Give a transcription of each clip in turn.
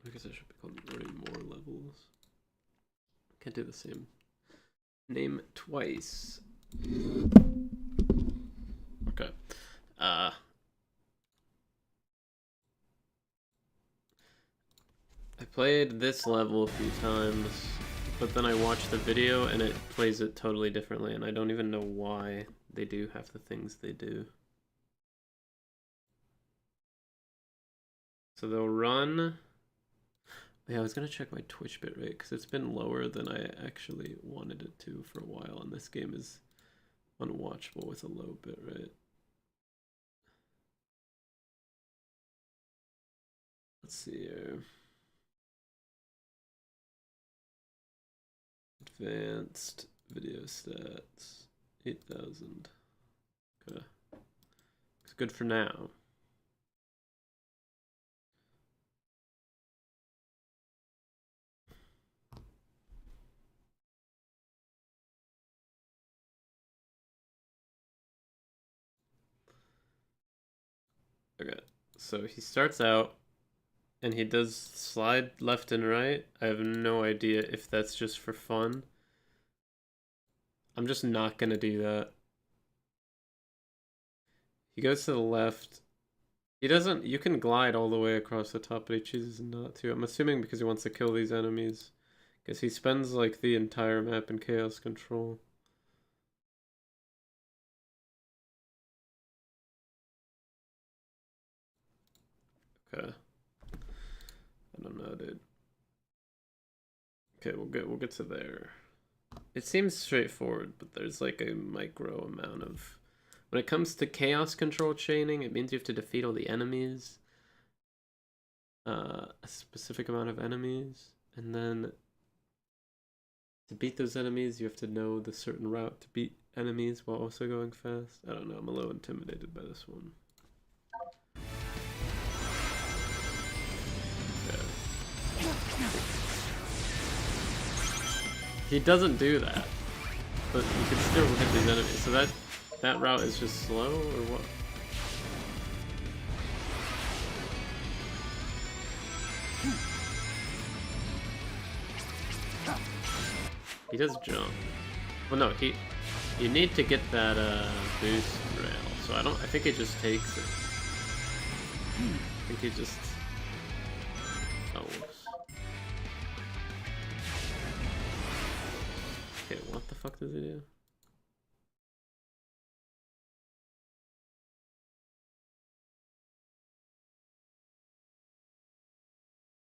I guess I should be called learning more levels. Can't do the same name twice. Okay. I played this level a few times, but then I watched the video and it plays it totally differently, and I don't even know why they do half the things they do. So they'll run. Yeah, I was gonna check my Twitch bitrate because it's been lower than I actually wanted it to for a while, and this game is unwatchable with a low bitrate. Let's see here. Advanced video stats, 8,000. Okay. It's good for now. Okay, so he starts out and he does slide left and right. I have no idea if that's just for fun. I'm just not gonna do that. He goes to the left. He doesn't, you can glide all the way across the top, but he chooses not to. I'm assuming because he wants to kill these enemies. Because he spends like the entire map in chaos control. Okay. I don't know, dude. Okay, we'll get to there. It seems straightforward, but there's like a micro amount of... When it comes to chaos control chaining, it means you have to defeat all the enemies. A specific amount of enemies. And then to beat those enemies, you have to know the certain route to beat enemies while also going fast. I don't know, I'm a little intimidated by this one. He doesn't do that, but you can still hit these enemies. So that route is just slow, or what? He does jump. Well, no, you need to get that boost rail. So I think he just takes it. I think he just... Oh, whoops. Okay, what the fuck does he do?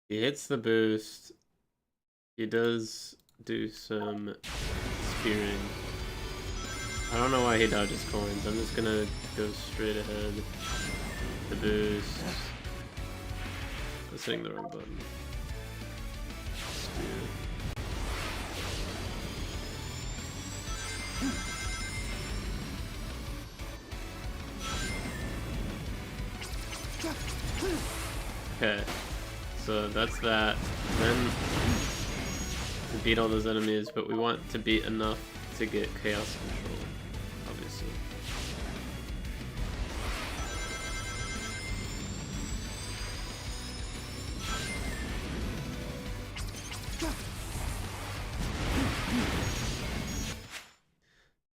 He hits the boost. He does do some spearing. I don't know why he dodges coins. I'm just gonna go straight ahead. The boost. I was hitting the wrong button. Spear. Okay, so that's that. Then we beat all those enemies, but we want to beat enough to get chaos control, obviously.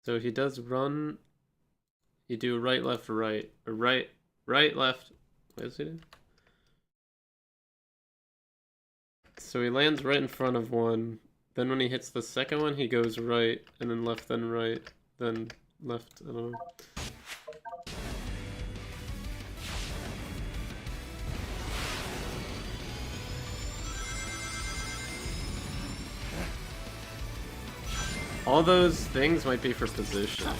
So he does run. You do right, left, right, or right, left. What does he do? So he lands right in front of one. Then when he hits the second one, he goes right, and then left, then right, then left. I don't know. All those things might be for positioning.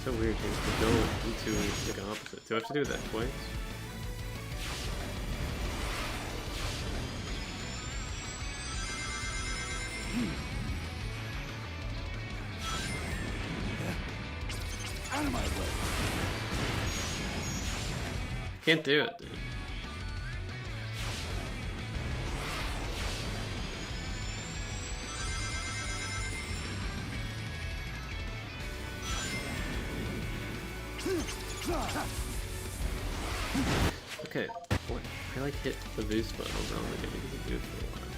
So weird things to go into like an opposite. Do I have to do that twice? Out of my way. Can't do it, dude. Okay, what? I like hit the boost button over and over again because it do for a while.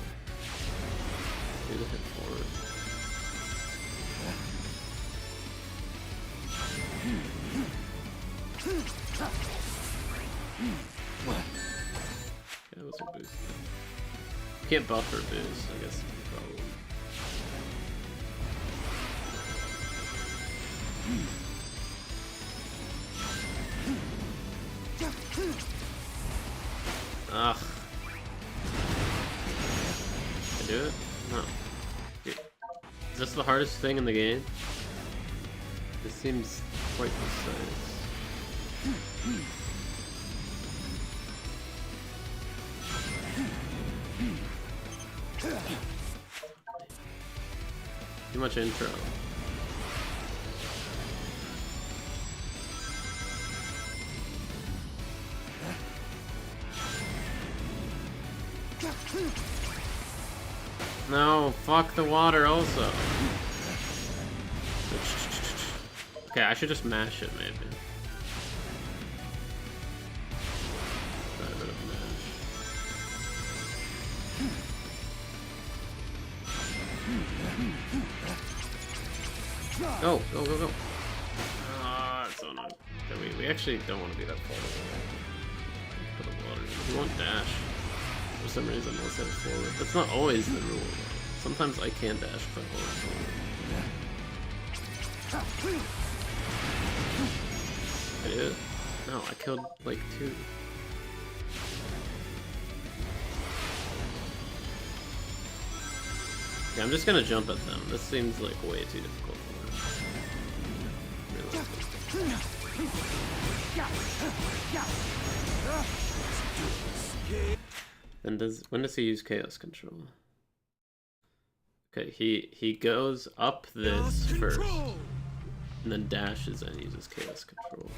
Do the hit forward. Okay, that was a boost. You can't buffer boost, I guess is the problem. Ugh. Can I do it? No. Dude. Is this the hardest thing in the game? This seems quite precise. Too much intro. No, fuck the water also. Okay, I should just mash it maybe. Got a bit of mash. Go, go, go, go. Ah, it's so annoying. Okay, we actually don't want to be that far away. Put the water in. We want dash. For some reason, let's head forward. That's not always the rule. Sometimes I can dash if I hold forward. I did? No, I killed like 2. Okay, I'm just gonna jump at them. This seems like way too difficult for me. Then when does he use chaos control? Okay, he goes up this first, and then dashes and uses chaos control.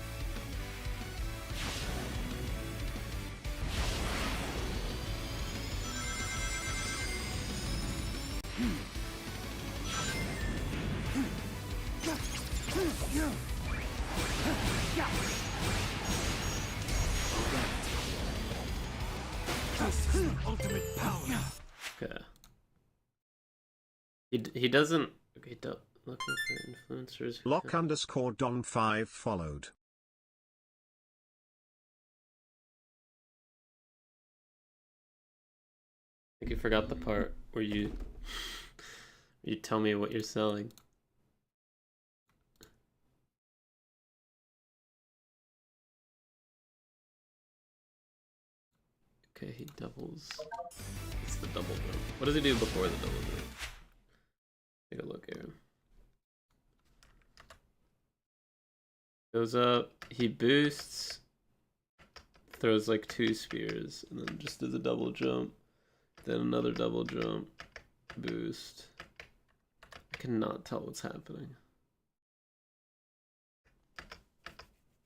Ultimate power. Okay. He doesn't. Okay, looking for influencers. Lock_Don5 followed. I think you forgot the part where you tell me what you're selling. Okay, he doubles. It's the double jump. What does he do before the double jump? Take a look here. Goes up, he boosts, throws like 2 spears, and then just does a double jump, then another double jump, boost. I cannot tell what's happening.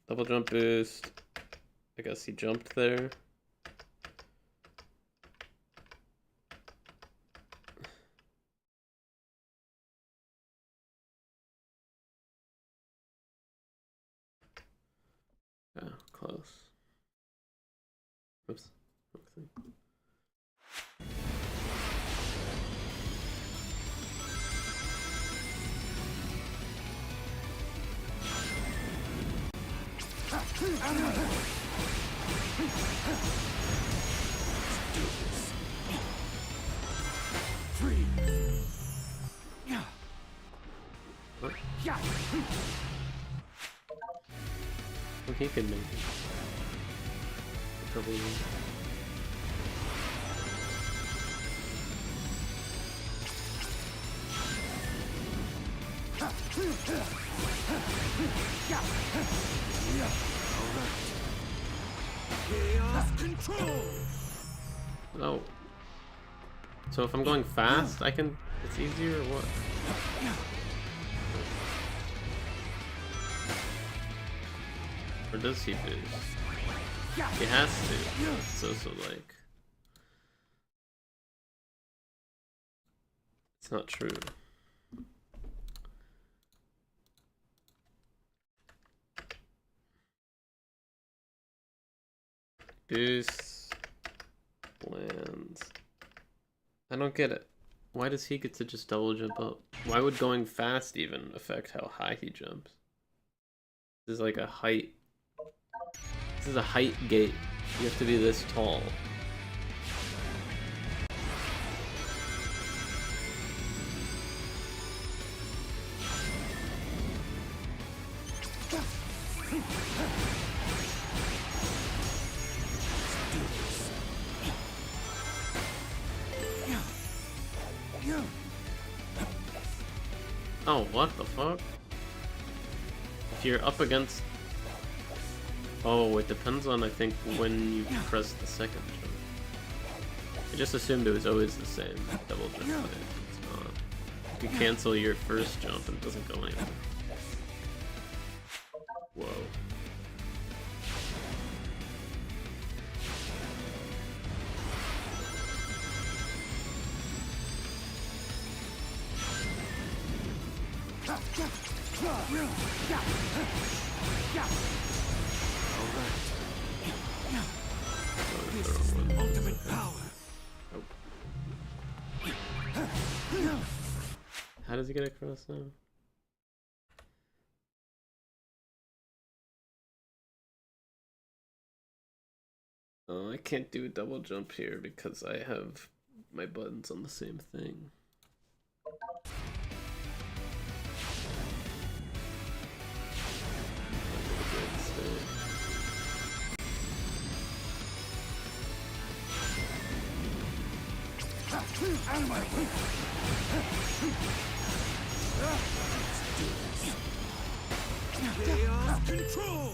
Double jump boost. I guess he jumped there. Yeah, close. Oops. What? Well, he can make it. Probably. Chaos control. Oh. So if I'm going fast, I can. It's easier or what? Or does he boost? He has to. So like. It's not true. Boosts. Lands. I don't get it. Why does he get to just double jump up? Why would going fast even affect how high he jumps? This is like a height. This is a height gate. You have to be this tall. Oh, what the fuck? If you're up against... Oh, it depends on, I think, when you press the second jump. I just assumed it was always the same double jump. It's not. You can cancel your first jump and it doesn't go anywhere. Whoa. Ultimate power. How does he get across now? Oh, I can't do a double jump here because I have my buttons on the same thing. Out of my way. Chaos control.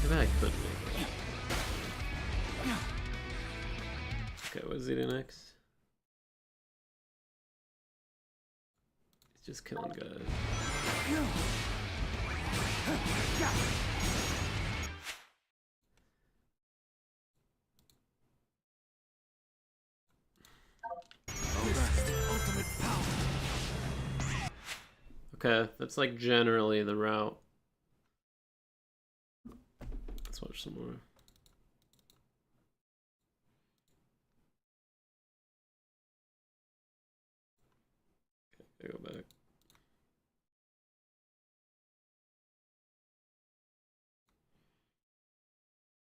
Maybe I could make it. Okay, what does he do next? He's just killing guys. Ultimate power. Okay, that's like generally the route. Let's watch some more. Okay, go back.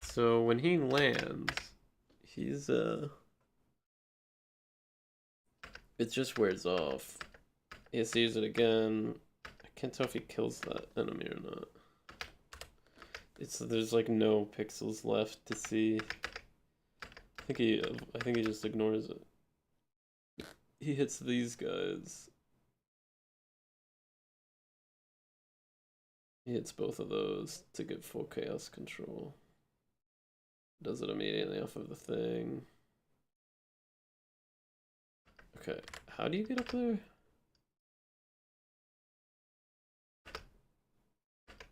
So when he lands, he's it just wears off. He has to use it again. I can't tell if he kills that enemy or not. There's like no pixels left to see. I think he just ignores it. He hits these guys. He hits both of those to get full chaos control. Does it immediately off of the thing. Okay, how do you get up there?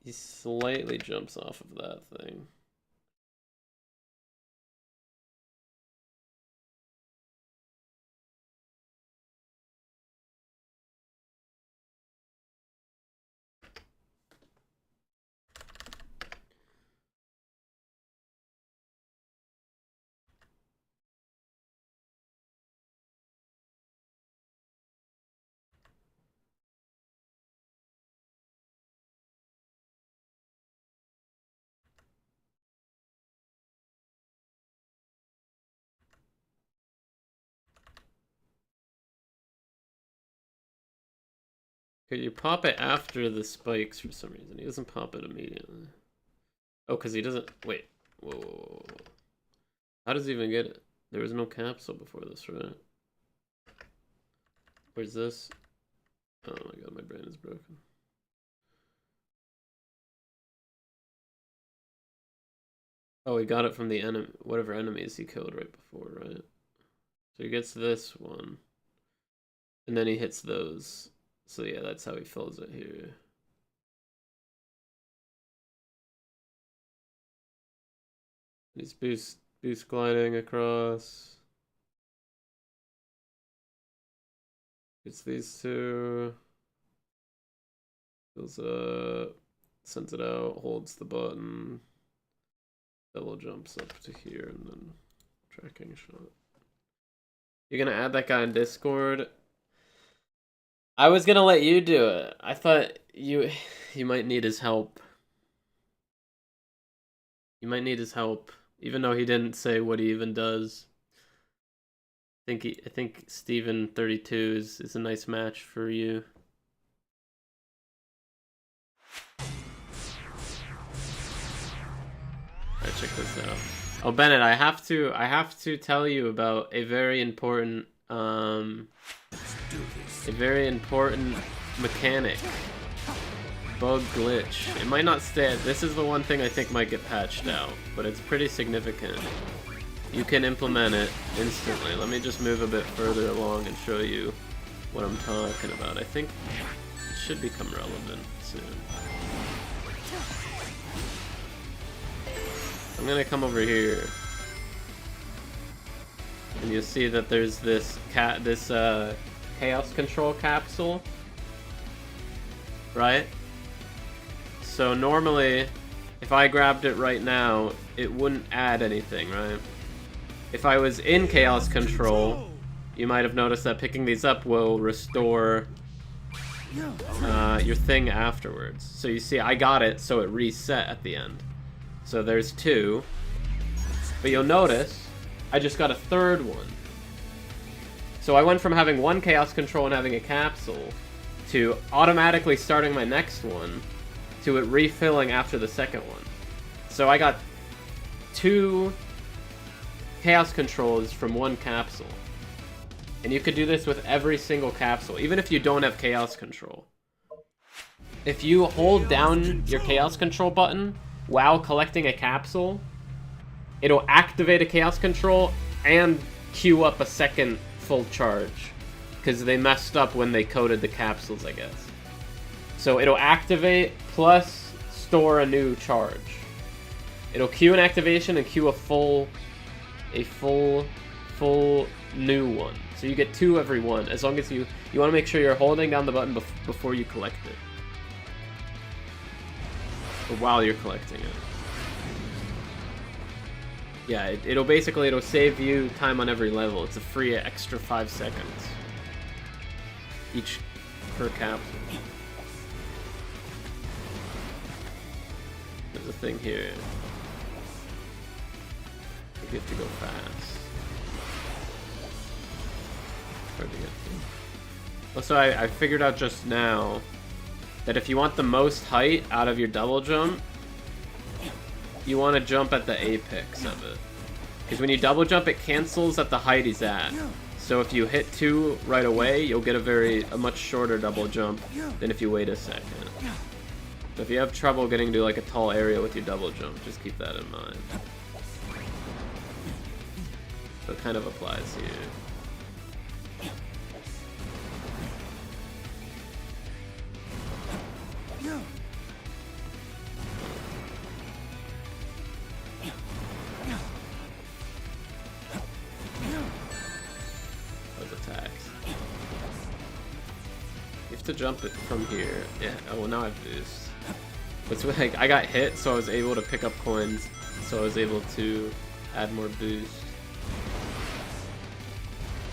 He slightly jumps off of that thing. Okay, you pop it after the spikes for some reason. He doesn't pop it immediately. Oh, because he doesn't... Wait. Whoa, whoa, whoa, whoa. How does he even get it? There was no capsule before this, right? Where's this? Oh my god, my brain is broken. Oh, he got it from the enemy, whatever enemies he killed right before, right? So he gets this one. And then he hits those. So yeah, that's how he fills it here. He's boost gliding across. It's these two. Fills up. sends it out, holds the button, double jumps up to here, and then tracking shot. You're gonna add that guy in Discord? I was gonna let you do it. I thought you might need his help. You might need his help, even though he didn't say what he even does. I think Steven 32 is a nice match for you. Alright, check this out. Oh, Bennett, I have to tell you about a very important mechanic. Bug glitch. It might not stay. This is the one thing I think might get patched out, but it's pretty significant. You can implement it instantly. Let me just move a bit further along and show you what I'm talking about. I think it should become relevant soon. I'm gonna come over here, and you'll see that there's this chaos control capsule, right? So normally, if I grabbed it right now, it wouldn't add anything, right? If I was in chaos control, you might have noticed that picking these up will restore your thing afterwards. So you see, I got it, so it reset at the end. So there's two. But you'll notice, I just got a third one. So I went from having one chaos control and having a capsule to automatically starting my next one to it refilling after the second one. So I got two chaos controls from one capsule. And you could do this with every single capsule, even if you don't have chaos control. If you hold down your chaos control button while collecting a capsule, it'll activate a chaos control and queue up a second full charge, because they messed up when they coded the capsules, I guess. So it'll activate plus store a new charge. It'll queue an activation and queue a full new one. So you get two every one, as long as you want to make sure you're holding down the button before you collect it. Or while you're collecting it. Yeah, it'll save you time on every level. It's a free extra 5 seconds. Each per capsule. There's a thing here. You have to go fast. Hard to get to. Also, I figured out just now that if you want the most height out of your double jump, you want to jump at the apex of it. Because when you double jump, it cancels at the height he's at. So if you hit 2 right away, you'll get a much shorter double jump than if you wait a second. So if you have trouble getting to like a tall area with your double jump, just keep that in mind. So it kind of applies here. Those attacks. You have to jump it from here. Yeah. Oh, well, now I have boost. But like I got hit, so I was able to pick up coins. So I was able to add more boost.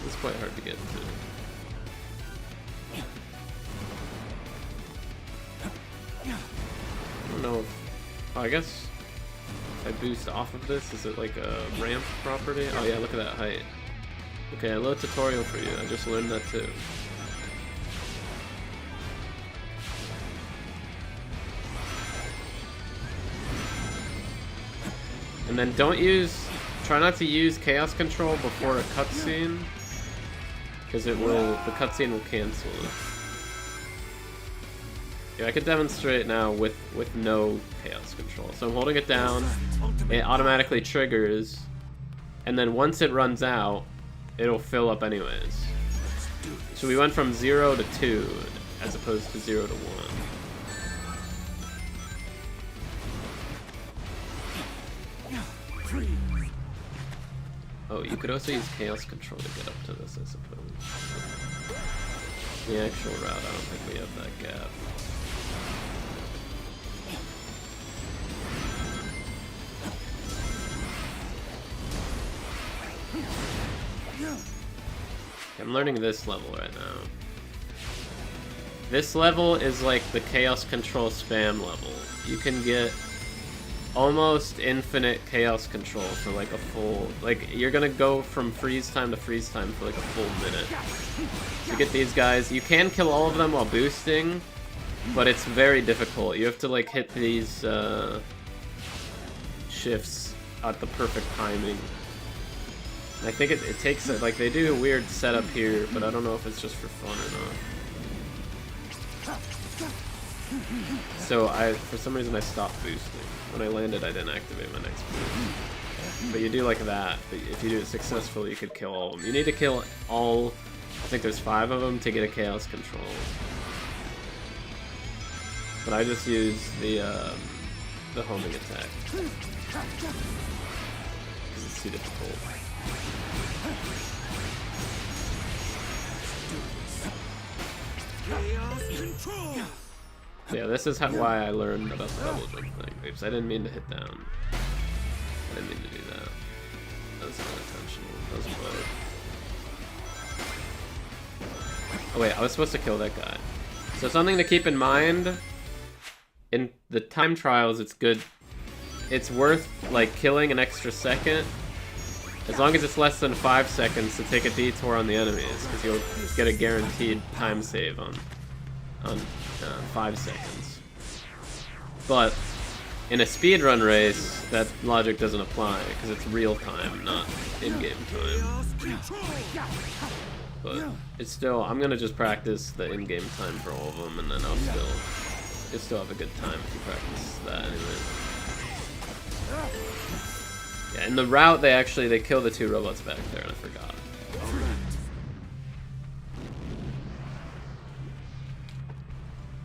It's quite hard to get to. I don't know if... Oh, I guess if I boost off of this, is it like a ramp property? Oh yeah, look at that height. Okay, a little tutorial for you. I just learned that too. And then try not to use chaos control before a cutscene, because the cutscene will cancel it. Yeah, I could demonstrate now with no chaos control. So I'm holding it down, it automatically triggers, and then once it runs out, it'll fill up anyways. So we went from 0 to 2, as opposed to 0 to 1. Oh, you could also use chaos control to get up to this, I suppose. The actual route, I don't think we have that gap. I'm learning this level right now. This level is like the Chaos Control spam level. You can get almost infinite Chaos Control for like a full... Like, you're gonna go from freeze time to freeze time for like a full minute. To get these guys, you can kill all of them while boosting, but it's very difficult. You have to like hit these shifts at the perfect timing. And I think it takes like they do a weird setup here, but I don't know if it's just for fun or not. So for some reason I stopped boosting. When I landed, I didn't activate my next boost. But you do like that. But if you do it successfully, you could kill all of them. You need to kill all. I think there's 5 of them to get a Chaos Control. But I just use the homing attack. Because it's too difficult. Yeah, this is why I learned about the double jump thing. Oops, I didn't mean to hit down. I didn't mean to do that. That was unintentional. That was blood. Oh wait, I was supposed to kill that guy. So something to keep in mind, in the time trials, it's good. It's worth like killing an extra second, as long as it's less than 5 seconds, to take a detour on the enemies, because you'll get a guaranteed time save on 5 seconds. But in a speedrun race, that logic doesn't apply, because it's real time, not in-game time. But it's still, I'm gonna just practice the in-game time for all of them, and then you'll still have a good time if you practice that anyway. Yeah, in the route they kill the 2 robots back there, and I forgot.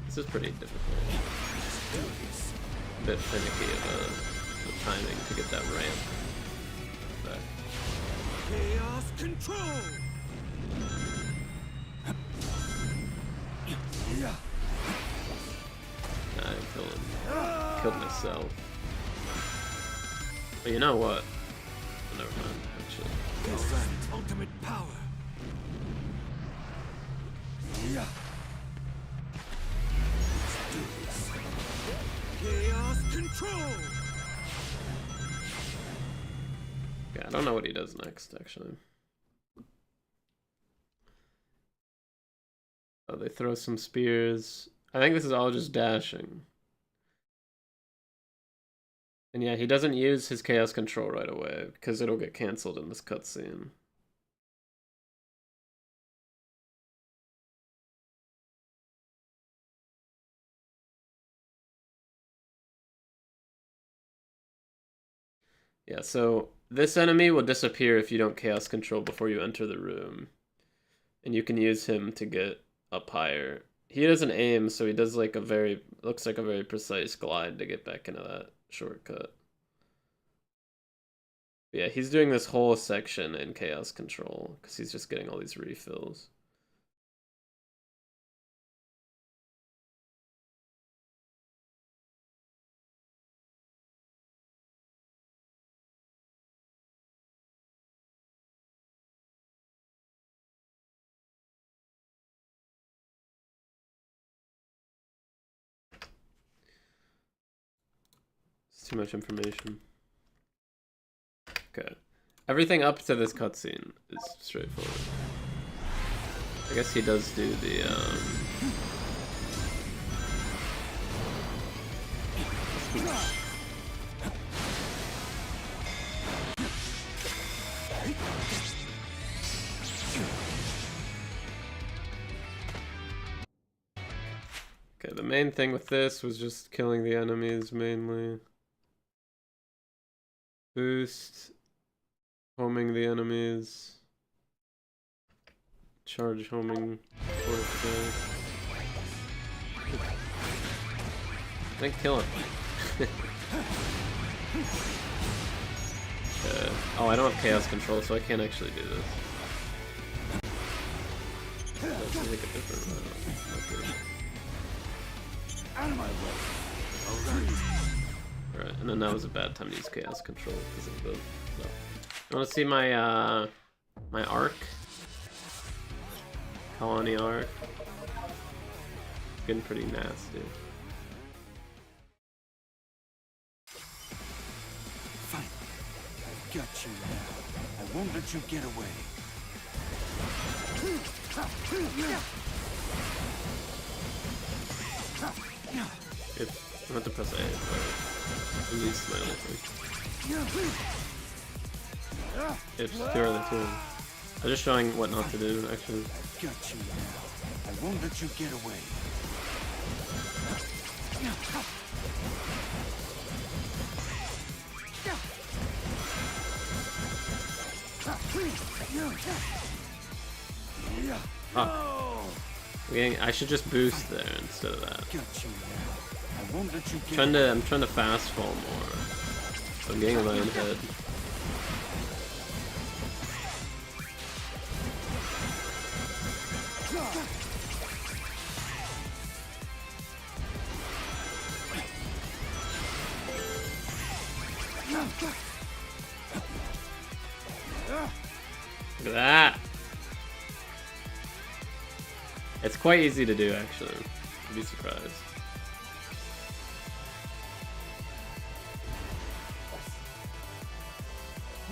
This is pretty difficult. A bit finicky of the timing to get that ramp back. Chaos Control. Nah, I killed myself. But you know what? Oh, never mind, actually. Ultimate power. Chaos Control. Yeah, I don't know what he does next, actually. Oh, they throw some spears. I think this is all just dashing. And yeah, he doesn't use his Chaos Control right away, because it'll get cancelled in this cutscene. Yeah, so this enemy will disappear if you don't Chaos Control before you enter the room. And you can use him to get up higher. He doesn't aim, so he does like looks like a very precise glide to get back into that shortcut. But yeah, he's doing this whole section in Chaos Control, because he's just getting all these refills. It's too much information. Okay. Everything up to this cutscene is straightforward. I guess he does do the, Okay, the main thing with this was just killing the enemies, mainly. Boost. Homing the enemies. Charge homing. Then kill him. Oh, I don't have Chaos Control, so I can't actually do this. That's like a different route. Out of my way. Alright, and then that was a bad time to use Chaos Control because of the... So. You wanna see my, my arc? colony arc. Getting pretty nasty. Fine. I've got you now. I won't let you get away. It's not to press A, but at least my only thing. It's too early too. I'm just showing what not to do, actually. I've got you now. I won't let you get away. Oh. I should just boost there instead of that. I'm trying to fast fall more. I'm getting in my own head. Look at that! It's quite easy to do, actually. I'd be surprised.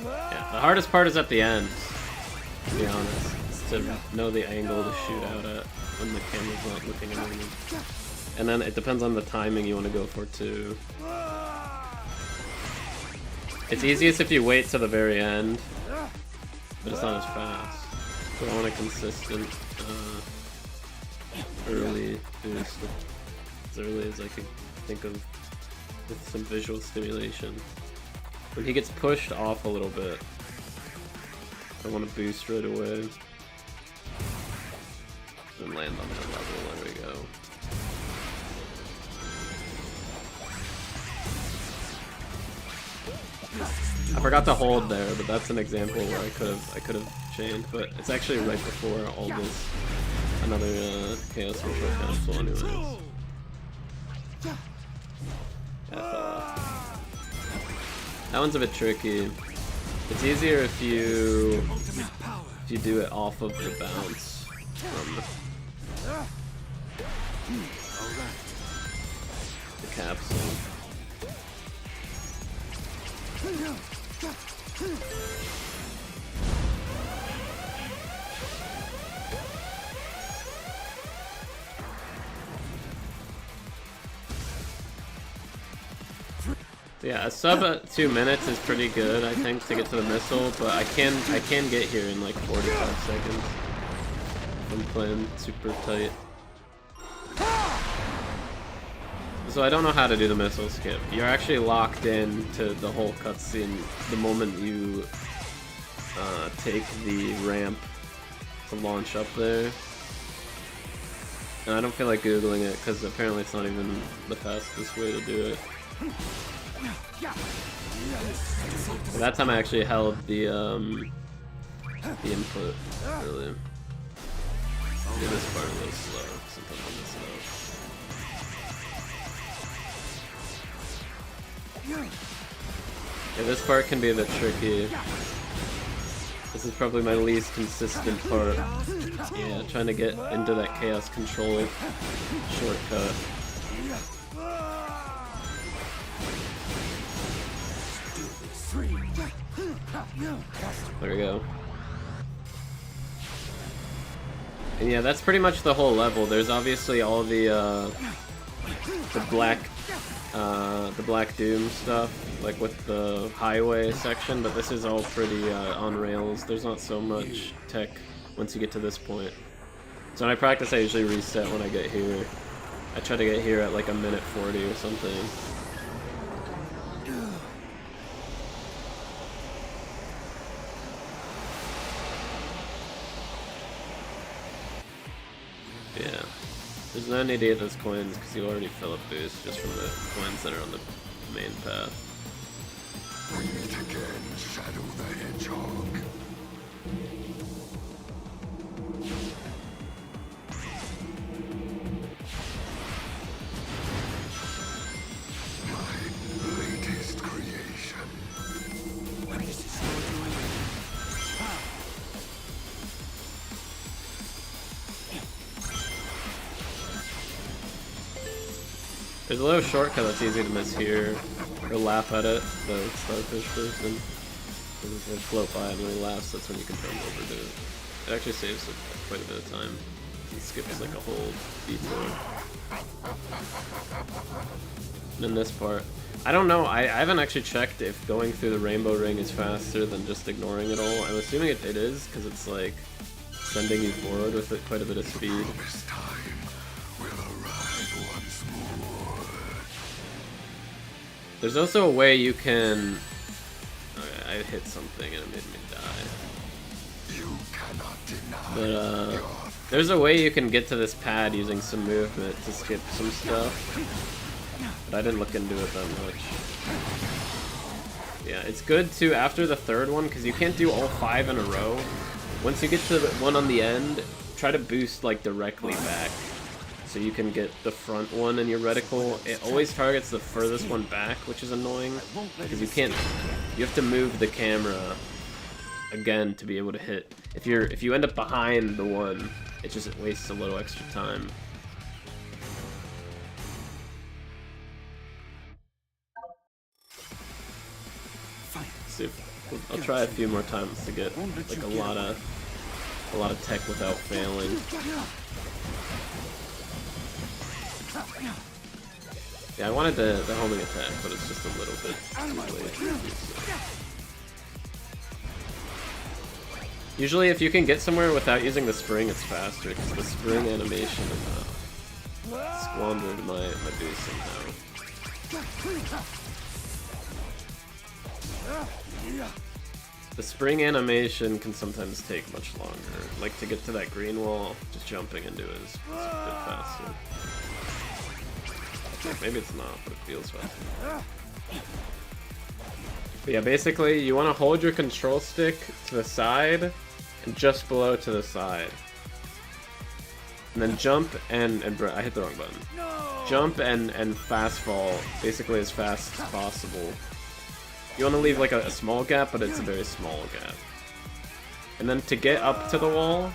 Yeah, the hardest part is at the end, to be honest. Is to know the angle to shoot out at when the camera's not looking at anything. And then it depends on the timing you want to go for, too. It's easiest if you wait to the very end, but it's not as fast. So I want a consistent, early boost, as early as I can think of with some visual stimulation. When he gets pushed off a little bit, I want to boost right away. And land on that level, there we go. I forgot to hold there, but that's an example where I could have chained, but it's actually right before all this another chaos control cancel anyways. Yeah, that one's a bit tricky. It's easier if you do it off of the bounce from the capsule. Yeah, a sub at 2 minutes is pretty good, I think, to get to the missile, but I can get here in like 45 seconds. I'm playing super tight. So I don't know how to do the missile skip. You're actually locked in to the whole cutscene the moment you take the ramp to launch up there. And I don't feel like googling it because apparently it's not even the fastest way to do it. But that time I actually held the input earlier. Do this part a little slow. Sometimes I'm this slow. Yeah, this part can be a bit tricky. This is probably my least consistent part. Yeah, trying to get into that chaos control shortcut. There we go. And yeah, that's pretty much the whole level. There's obviously all the Black Doom stuff, like with the highway section, but this is all pretty on rails. There's not so much tech once you get to this point. So when I practice, I usually reset when I get here. I try to get here at like a minute 40 or something. Yeah. There's no need to get those coins because you already fill up boost just from the coins that are on the main path. Bring it again, Shadow the Hedgehog. My latest creation. What is this you're doing? There's a little shortcut that's easy to miss here, or laugh at it, the starfish person. When they float by and when he laughs, that's when you can jump over to it. It actually saves quite a bit of time. It skips like a whole detour. And in this part, I don't know, I haven't actually checked if going through the rainbow ring is faster than just ignoring it all. I'm assuming it is, because it's like sending you forward with quite a bit of speed. This time will arrive once more. There's also a way you can... Okay, I hit something and it made me die. You cannot deny But there's a way you can get to this pad using some movement to skip some stuff. But I didn't look into it that much. Yeah, it's good too after the third one, because you can't do all 5 in a row. Once you get to the one on the end, try to boost like directly back. So you can get the front one in your reticle. It always targets the furthest one back, which is annoying. Because you have to move the camera again to be able to hit. If you end up behind the one, it just wastes a little extra time. See if, I'll try a few more times to get like a lot of tech without failing. Yeah, I wanted the homing attack, but it's just a little bit too late. Usually if you can get somewhere without using the spring, it's faster, because the spring animation squandered my boost somehow. The spring animation can sometimes take much longer. Like to get to that green wall, just jumping into it is a bit faster. Maybe it's not, but it feels faster. But yeah, basically you want to hold your control stick to the side and just below to the side. And then jump and I hit the wrong button. Jump and fast fall basically as fast as possible. You want to leave like a small gap, but it's a very small gap. And then to get up to the wall,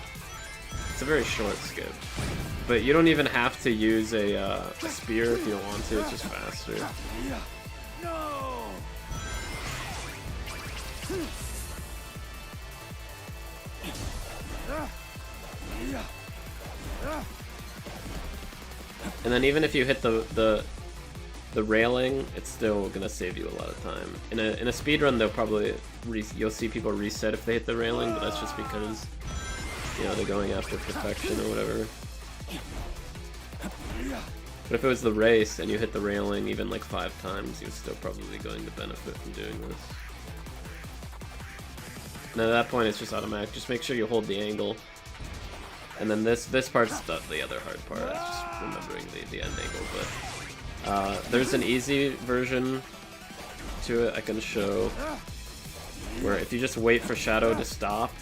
it's a very short skip. But you don't even have to use a spear if you don't want to, it's just faster. And then even if you hit the railing, it's still gonna save you a lot of time. In a speedrun, they'll probably you'll see people reset if they hit the railing, but that's just because they're going after perfection or whatever. But if it was the race and you hit the railing even like 5 times, you're still probably going to benefit from doing this. And at that point, it's just automatic. Just make sure you hold the angle. And then this part's the other hard part. It's just remembering the end angle. But there's an easy version to it I can show, where if you just wait for Shadow to stop,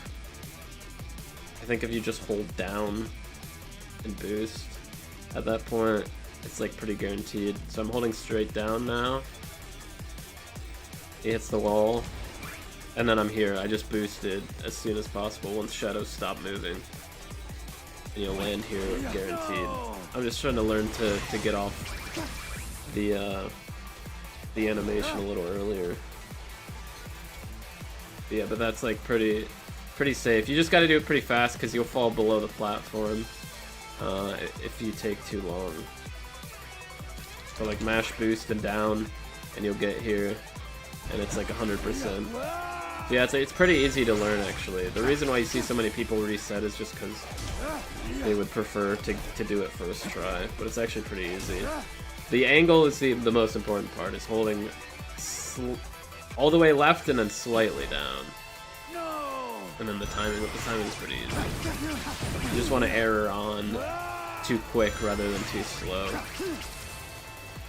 I think if you just hold down and boost, at that point it's like pretty guaranteed. So I'm holding straight down now. He hits the wall, and then I'm here. I just boosted as soon as possible once Shadow stopped moving. And you'll land here guaranteed. I'm just trying to learn to get off the animation a little earlier. But yeah, but that's like pretty safe. You just got to do it pretty fast because you'll fall below the platform if you take too long. So like mash boost and down, and you'll get here, and it's like 100%. Yeah, it's pretty easy to learn actually. The reason why you see so many people reset is just because they would prefer to do it first try, but it's actually pretty easy. The angle is the most important part, is holding all the way left and then slightly down. And then the timing is pretty easy. You just want to error on too quick rather than too slow.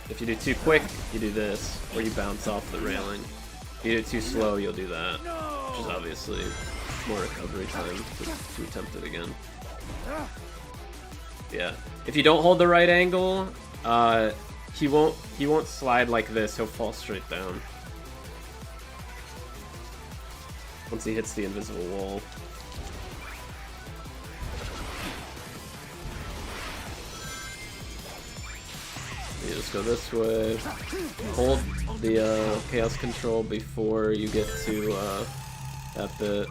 If you do too quick, you do this, or you bounce off the railing. If you do it too slow, you'll do that, which is obviously more recovery time to attempt it again. Yeah, if you don't hold the right angle, he won't slide like this. He'll fall straight down once he hits the invisible wall. You just just go this way. Hold the chaos control before you get to that bit.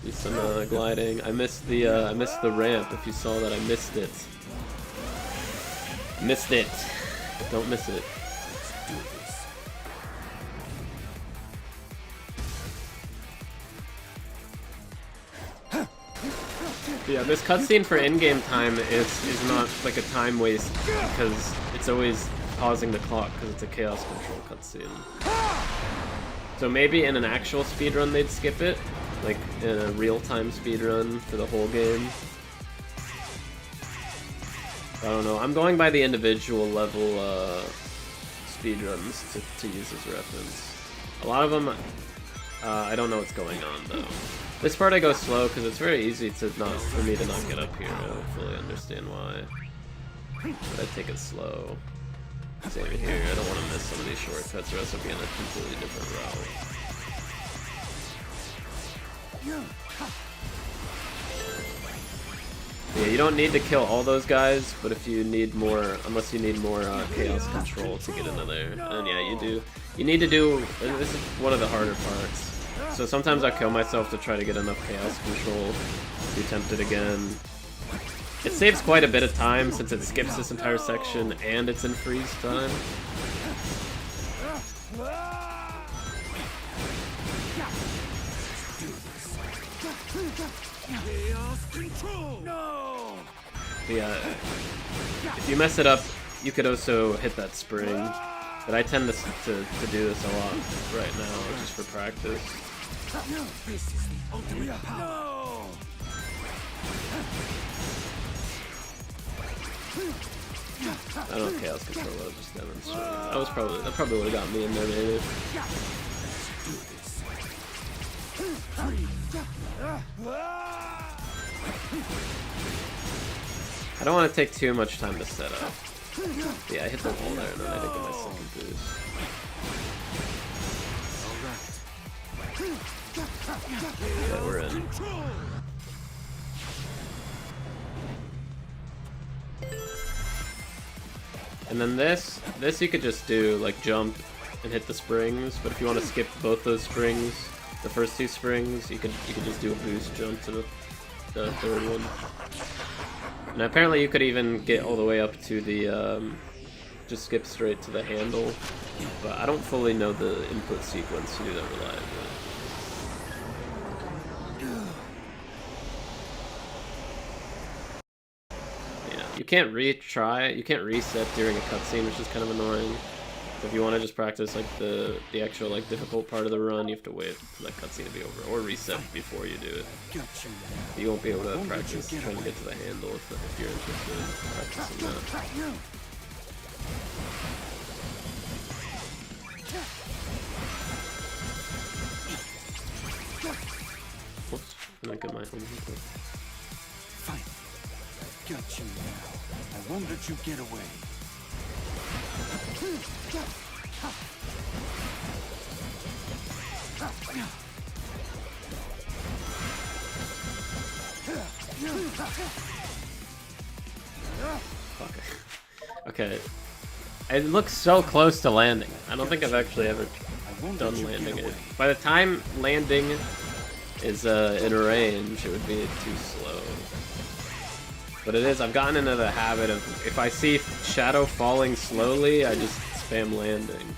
Do some gliding. I missed the ramp. If you saw that, I missed it. Missed it. Don't miss it. Yeah, this cutscene for in-game time is not like a time waste because it's always pausing the clock because it's a chaos control cutscene. So maybe in an actual speedrun they'd skip it, like in a real-time speedrun for the whole game. I don't know. I'm going by the individual level speedruns to use as reference. A lot of them, I don't know what's going on though. This part I go slow because it's very easy for me to not get up here. I don't fully understand why, but I take it slow. Same here. I don't want to miss some of these shortcuts, or else I'll be on a completely different route. Yeah, you don't need to kill all those guys, but if you need more, unless you need more chaos control to get into there, and yeah, you do. You need to do. This is one of the harder parts. So sometimes I kill myself to try to get enough chaos control. Be tempted again. It saves quite a bit of time since it skips this entire section and it's in freeze time. But yeah, if you mess it up, you could also hit that spring. But I tend to do this a lot right now, just for practice. I don't chaos control, I was just demonstrating. That probably would have got me in there maybe. I don't want to take too much time to set up. Yeah, I hit the wall there and then I didn't get my second boost. Yeah, we're in. And then this you could just do, like, jump and hit the springs, but if you want to skip both those springs, the first two springs, you could just do a boost jump to the third one. And apparently you could even get all the way up to the, just skip straight to the handle, but I don't fully know the input sequence to do that reliably. You can't retry, you can't reset during a cutscene, which is kind of annoying. So if you want to just practice like the actual like difficult part of the run, you have to wait for that cutscene to be over, or reset before you do it. You won't be able to practice trying to get to the handle if you're interested in practicing that. Whoops, I didn't get my home input. Got you now. I won't let you get away. Okay. It looks so close to landing. I don't think I've actually ever done landing it. By the time landing is in range, it would be too slow. But it is, I've gotten into the habit of, if I see shadow falling slowly, I just spam landing.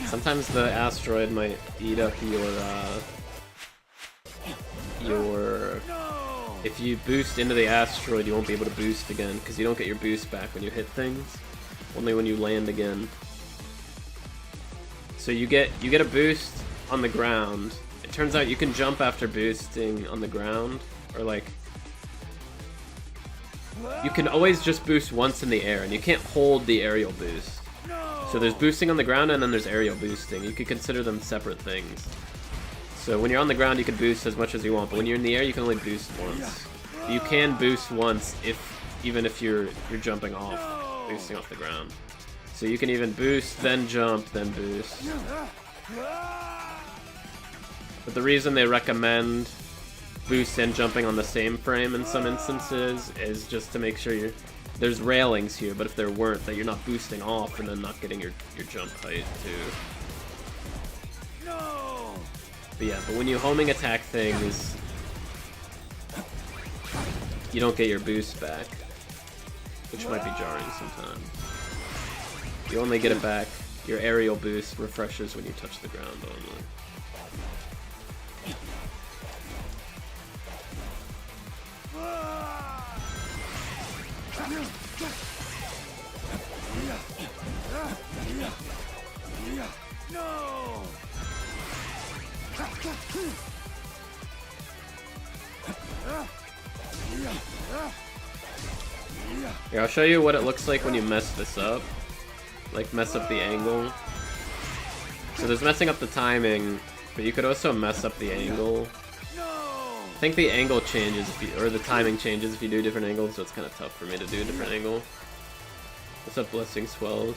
Sometimes the asteroid might eat up your if you boost into the asteroid, you won't be able to boost again because you don't get your boost back when you hit things, only when you land again. So you get a boost on the ground. It turns out you can jump after boosting on the ground, or like you can always just boost once in the air, and you can't hold the aerial boost. So there's boosting on the ground, and then there's aerial boosting. You could consider them separate things. So when you're on the ground, you can boost as much as you want, but when you're in the air, you can only boost once. You can boost once even if you're jumping off, boosting off the ground. So you can even boost, then jump, then boost. But the reason they recommend boost and jumping on the same frame in some instances is just to make sure there's railings here, but if there weren't, that you're not boosting off and then not getting your jump height too. But yeah, but when you homing attack things, you don't get your boost back, which might be jarring sometimes. You only get it back. Your aerial boost refreshes when you touch the ground only. Here, I'll show you what it looks like when you mess this up. Like, mess up the angle. So there's messing up the timing, but you could also mess up the angle. I think the angle changes, or the timing changes if you do different angles, so it's kind of tough for me to do a different angle. What's up, Blessing Swells?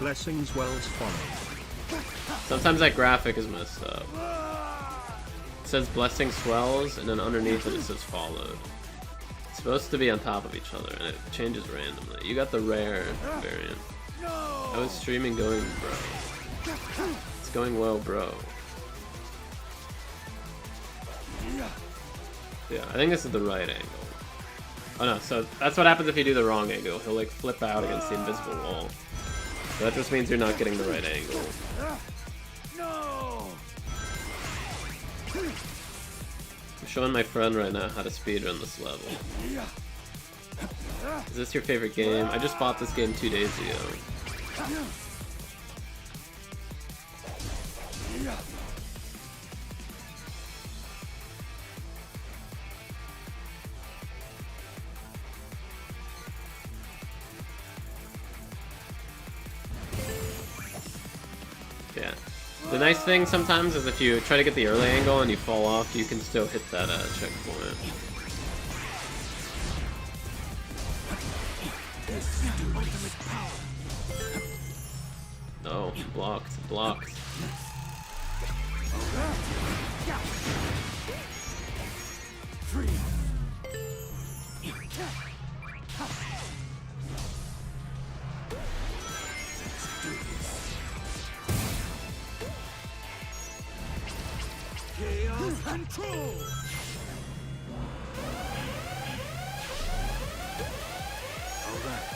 Blessings Wells followed. Sometimes that graphic is messed up. It says Blessing Swells, and then underneath it says Followed. It's supposed to be on top of each other, and it changes randomly. You got the rare variant. How is streaming going, bro? It's going well, bro. Yeah, I think this is the right angle. Oh no, so that's what happens if you do the wrong angle. He'll like flip out against the invisible wall. So that just means you're not getting the right angle. I'm showing my friend right now how to speedrun this level. Is this your favorite game? I just bought this game 2 days ago. Yeah. The nice thing sometimes is if you try to get the early angle and you fall off, you can still hit that checkpoint. No, blocked, blocked. Chaos control. All right.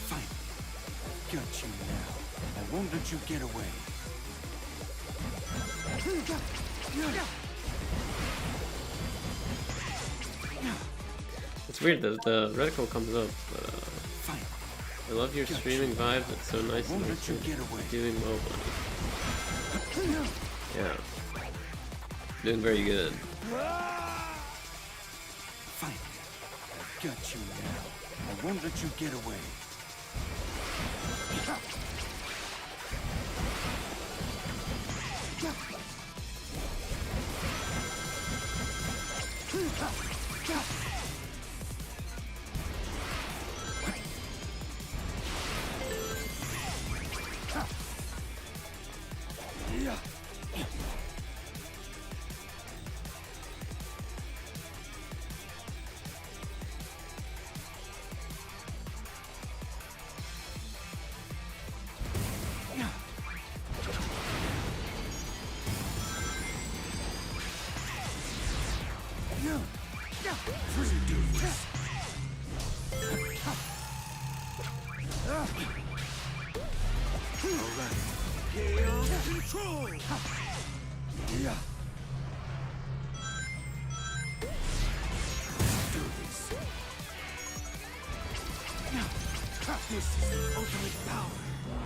Fine. I've got you now. I won't let you get away. It's weird that the reticle comes up, but Fine. I love your streaming vibes. It's so nice and Won't let you get away. doing well, buddy. Yeah. Doing very good. Fine. I've got you now. I won't let you get away.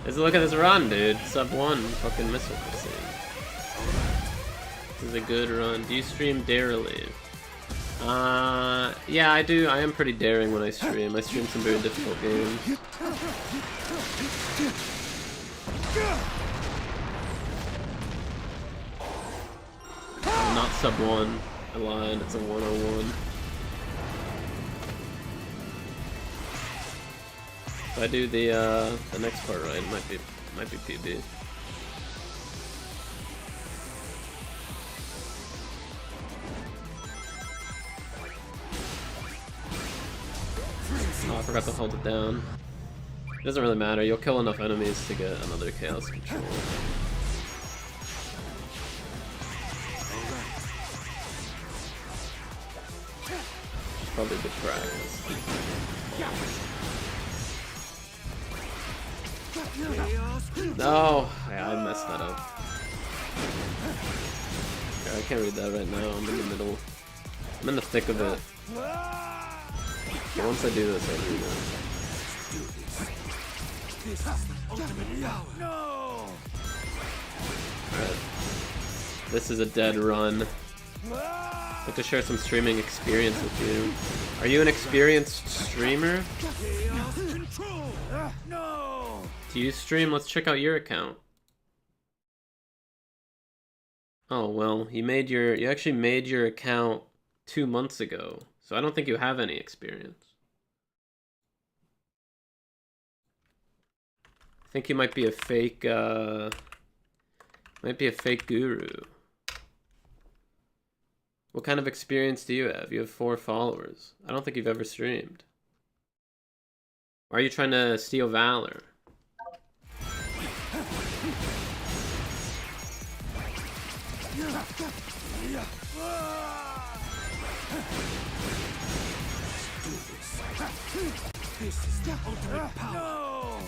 Let's look at this run, dude. Sub 1 fucking missile cutscene. is a good run. Do you stream Dare Relief? Yeah, I do. I am pretty daring when I stream. I stream some very difficult games. Not sub 1. I lied. It's a 101. If I do the next part right, it might be PB. Oh, I forgot to hold it down. It doesn't really matter. You'll kill enough enemies to get another Chaos Control. Probably good practice. No! Yeah, I messed that up. Okay, I can't read that right now. I'm in the middle. I'm in the thick of it. But once I do this, I'll read it. Alright. This is a dead run. I'd like to share some streaming experience with you. Are you an experienced streamer? Do you stream? Let's check out your account. Oh well, you actually made your account 2 months ago, so I don't think you have any experience. I think you might be a fake guru. What kind of experience do you have? You have 4 followers. I don't think you've ever streamed. Why are you trying to steal Valor? This is the ultimate power.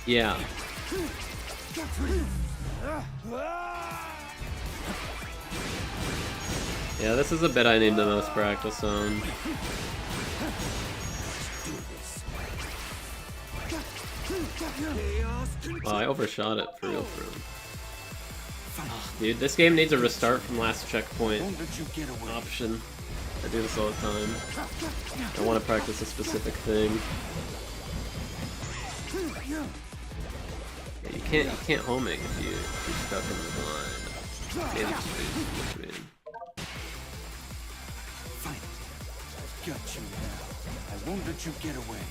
Yeah. Yeah, this is a bit I need the most practice on. Oh, I overshot it for real. Oh, dude, this game needs a restart from last checkpoint option. I do this all the time. I want to practice a specific thing. Yeah, you can't homing if you're stuck in the blind. Maybe just boost in between. Got you now. I won't let you get away.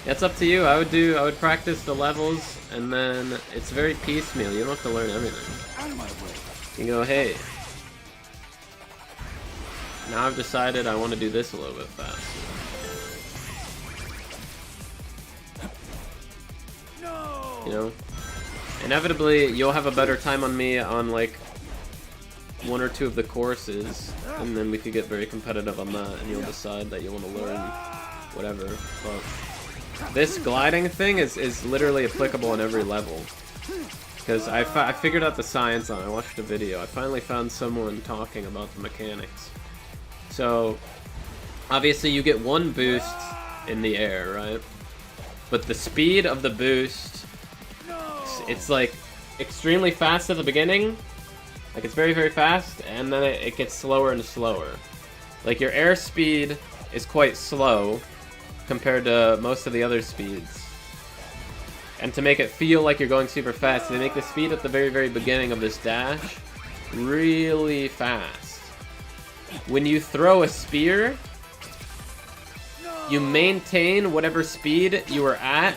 It's up to you. I would practice the levels, and then it's very piecemeal. You don't have to learn everything. Out of my way. You go, hey, now I've decided I want to do this a little bit faster. No. You know, inevitably you'll have a better time on me on like 1 or 2 of the courses, and then we could get very competitive on that, and you'll decide that you want to learn whatever. But this gliding thing is literally applicable on every level. Because I figured out the science on it. I watched a video. I finally found someone talking about the mechanics. So, obviously you get 1 boost in the air, right? But the speed of the boost, it's like extremely fast at the beginning. Like it's very, very fast, and then it gets slower and slower. Like your air speed is quite slow compared to most of the other speeds. And to make it feel like you're going super fast, they make the speed at the very, very beginning of this dash really fast. When you throw a spear, you maintain whatever speed you were at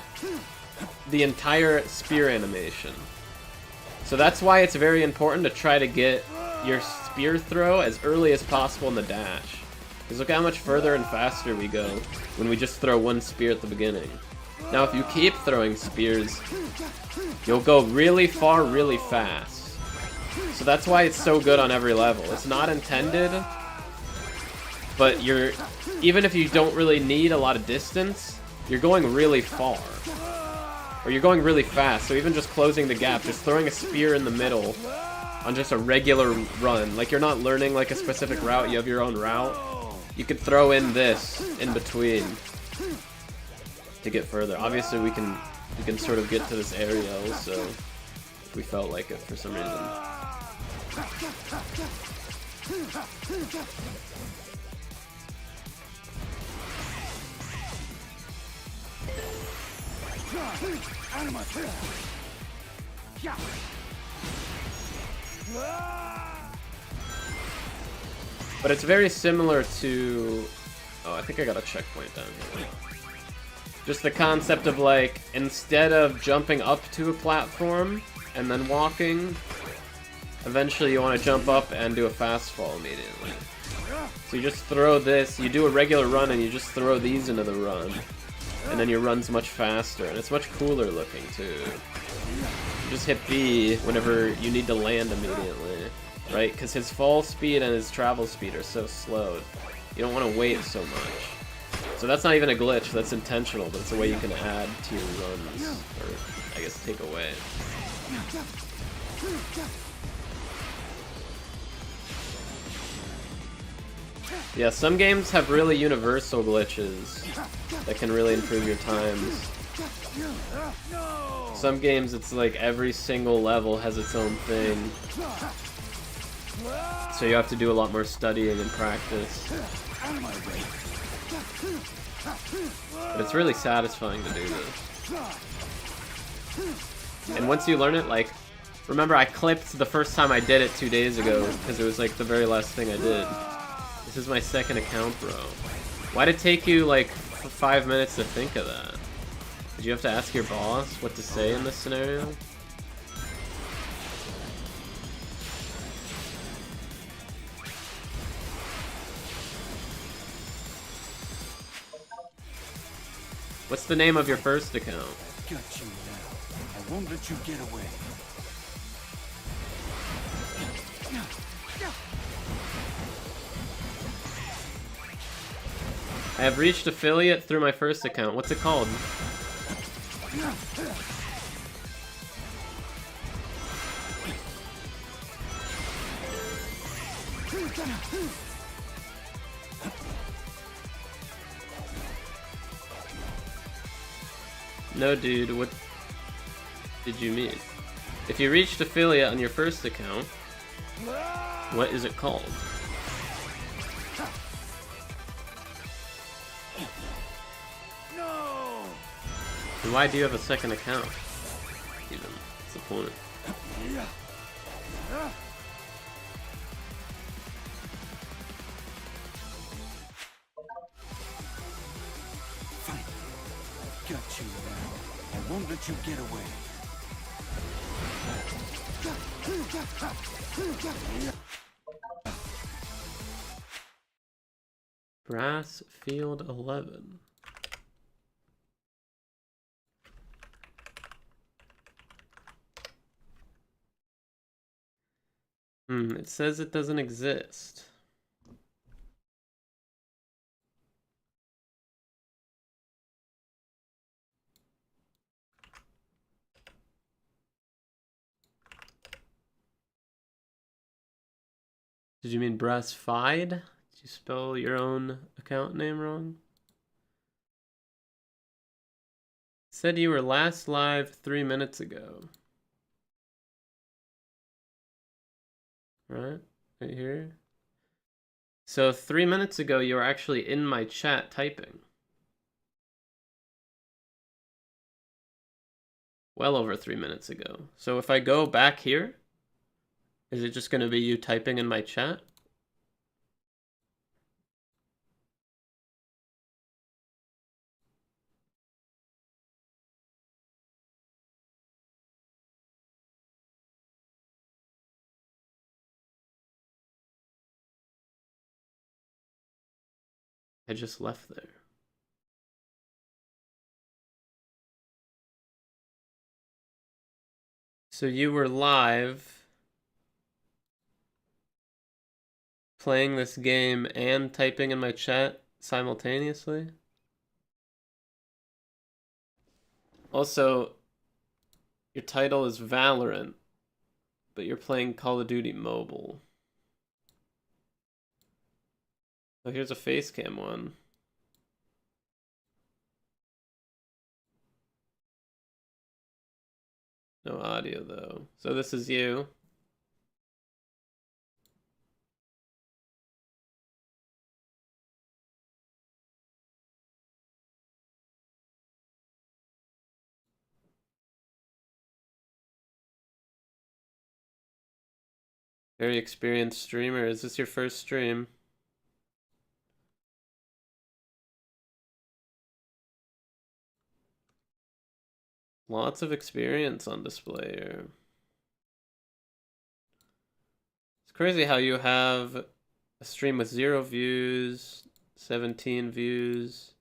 the entire spear animation. So that's why it's very important to try to get your spear throw as early as possible in the dash. Because look how much further and faster we go when we just throw 1 spear at the beginning. Now if you keep throwing spears, you'll go really far really fast. So that's why it's so good on every level. It's not intended, but even if you don't really need a lot of distance, you're going really far. Or you're going really fast, so even just closing the gap, just throwing a spear in the middle on just a regular run. Like, you're not learning like a specific route, you have your own route. You could throw in this in between to get further. Obviously, we can sort of get to this area also if we felt like it for some reason. Out of my face. Yeah. But it's very similar to... Oh, I think I got a checkpoint down here. Just the concept of, like, instead of jumping up to a platform and then walking, eventually you want to jump up and do a fast fall immediately. So you just throw this, you do a regular run and you just throw these into the run. And then your run's much faster, and it's much cooler looking, too. You just hit B whenever you need to land immediately, right? Because his fall speed and his travel speed are so slowed. You don't want to wait so much. So that's not even a glitch, that's intentional, but it's a way you can add to your runs, or, I guess, take away. Yeah, some games have really universal glitches that can really improve your times. Some games it's like every single level has its own thing. So you have to do a lot more studying and practice. But it's really satisfying to do this. And once you learn it, like, remember I clipped the first time I did it 2 days ago because it was like the very last thing I did. This is my second account, bro. Why'd it take you like 5 minutes to think of that? Did you have to ask your boss what to say in this scenario? What's the name of your first account? Got you now. I won't let you get away. I have reached affiliate through my first account. What's it called? No, dude, what did you mean? If you reached affiliate on your first account, what is it called? And why do you have a second account? Even, what's the point? Fine. I've got you now. I won't let you get away. Brass Field 11. It says it doesn't exist. Did you mean Brassfied? Did you spell your own account name wrong? It said you were last live 3 minutes ago. Right here. So 3 minutes ago, you were actually in my chat typing. Well over 3 minutes ago. So if I go back here, is it just going to be you typing in my chat? I just left there. So you were live playing this game and typing in my chat simultaneously? Also, your title is Valorant. but you're playing Call of Duty Mobile. Oh, here's a face cam one. No audio though. So this is you. Very experienced streamer. Is this your first stream? Lots of experience on display here. It's crazy how you have a stream with 0 views, 17 views.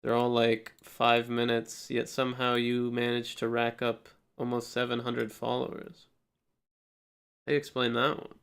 They're all like 5 minutes, yet somehow you manage to rack up almost 700 followers. How do you explain that one?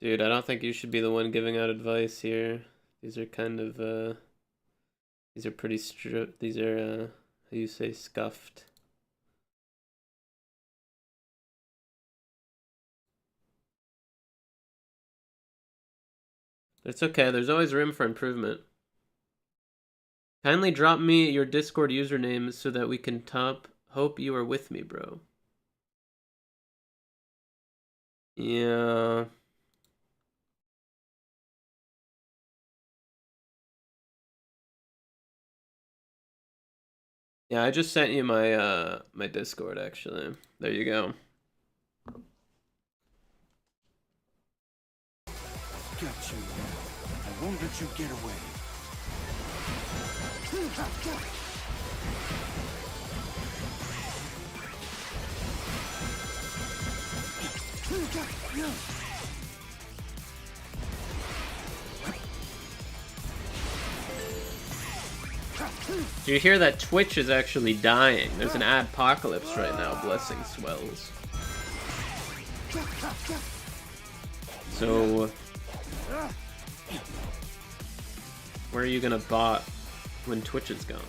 Dude, I don't think you should be the one giving out advice here. These are kind of, these are pretty these are, how you say, scuffed. It's okay, there's always room for improvement. Kindly drop me your Discord username so that we can top. Hope you are with me, bro. Yeah. Yeah, I just sent you my my Discord actually. There you go. Got you now. I won't let you get away. Do you hear that Twitch is actually dying? There's an adpocalypse right now. Blessing swells. So, where are you gonna bot when Twitch is gone?